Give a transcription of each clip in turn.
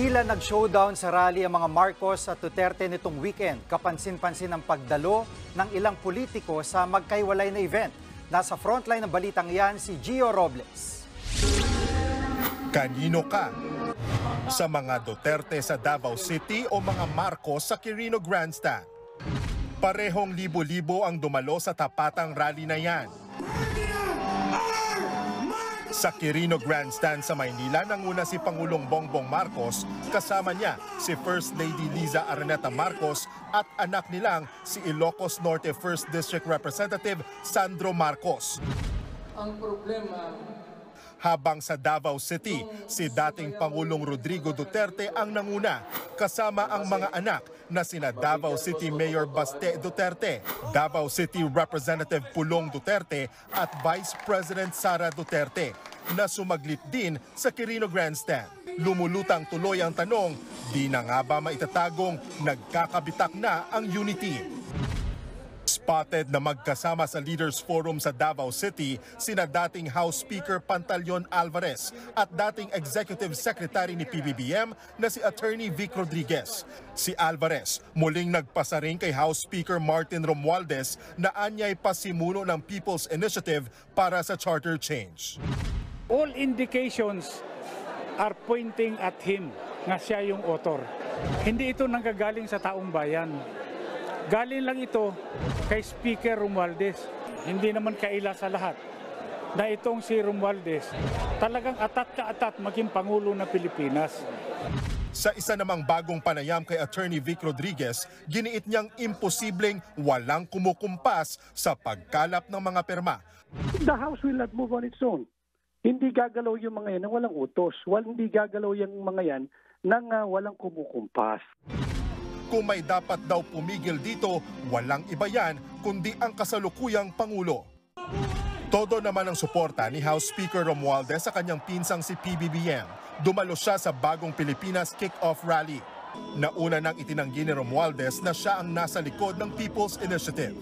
Tila nag-showdown sa rally ang mga Marcos at Duterte nitong weekend. Kapansin-pansin ang pagdalo ng ilang politiko sa magkaiwalay na event. Nasa frontline ng balitang yan si Gio Robles. Kanino ka? Sa mga Duterte sa Davao City o mga Marcos sa Quirino Grandstand? Parehong libo-libo ang dumalo sa tapatang rally na yan. Sa Quirino Grandstand sa Maynila, nanguna si Pangulong Bongbong Marcos, kasama niya si First Lady Liza Araneta Marcos at anak nilang si Ilocos Norte 1st District Representative Sandro Marcos. Ang problema, habang sa Davao City, si dating Pangulong Rodrigo Duterte ang nanguna, kasama ang mga anak na sina Davao City Mayor Baste Duterte, Davao City Representative Pulong Duterte at Vice President Sara Duterte, na sumaglit din sa Quirino Grandstand. Lumulutang tuloy ang tanong, di na nga ba maitatagong nagkakabitak na ang unity? Spotted na magkasama sa Leaders Forum sa Davao City sina dating House Speaker Pantaleon Alvarez at dating Executive Secretary ni PBBM na si Attorney Vic Rodriguez. Si Alvarez muling nagpasaring kay House Speaker Martin Romualdez na anyay pasimuno ng People's Initiative para sa charter change. All indications are pointing at him na siya yung author. Hindi ito nanggagaling sa taong bayan. Galing lang ito kay Speaker Romualdez. Hindi naman kaila sa lahat na itong si Romualdez talagang atat maging Pangulo ng Pilipinas. Sa isa namang bagong panayam kay Attorney Vic Rodriguez, giniit niyang imposibleng walang kumukumpas sa pagkalap ng mga perma. The House will not move on its own. Hindi gagalaw yung mga yan ng walang utos. Hindi gagalaw yung mga yan ng walang kumukumpas. Kung may dapat daw pumigil dito, walang iba yan kundi ang kasalukuyang Pangulo. Todo naman ang suporta ni House Speaker Romualdez sa kanyang pinsang si PBBM. Dumalo siya sa Bagong Pilipinas Kick-Off Rally. Nauna nang itinanggi ni Romualdez na siya ang nasa likod ng People's Initiative.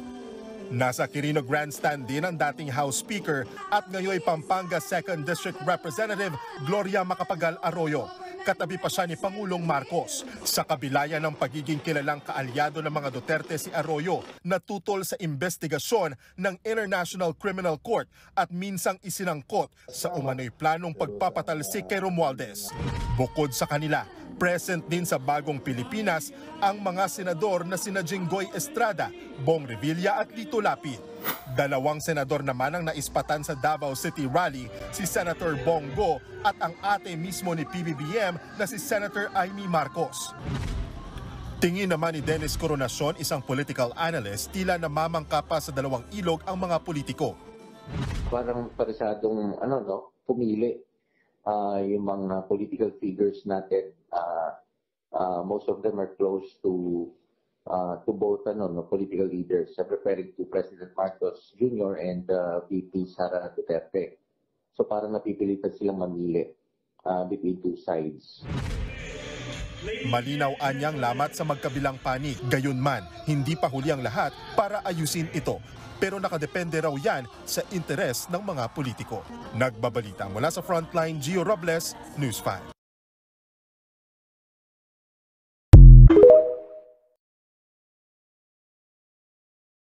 Nasa Quirino Grandstand din ang dating House Speaker at ngayoy Pampanga 2nd District Representative Gloria Macapagal Arroyo. Katabi pa siya ni Pangulong Marcos. Sa kabila yan ng pagiging kilalang kaalyado ng mga Duterte si Arroyo na tutol sa investigasyon ng International Criminal Court at minsang isinangkot sa umano'y planong pagpapatalsik kay Romualdez. Bukod sa kanila, present din sa Bagong Pilipinas ang mga senador na sina Jinggoy Estrada, Bong Revilla at Lito Lapid. Dalawang senador naman ang naispatan sa Davao City Rally, si Senator Bongo at ang ate mismo ni PBBM na si Senator Amy Marcos. Tingin naman ni Dennis Coronacion, isang political analyst, tila namamangka pa sa dalawang ilog ang mga politiko. Parang parisadong pumili yung mga political figures natin. Most of them are close to both political leaders. I'm referring to President Marcos Jr. and VP Sara Duterte. So parang napipilitan silang mamili between two sides. Malinaw anyang lamat sa magkabilang panig. Gayunman, hindi pa huli ang lahat para ayusin ito. Pero nakadepende raw yan sa interes ng mga politiko. Nagbabalita mula sa Frontline, Gio Robles, News 5.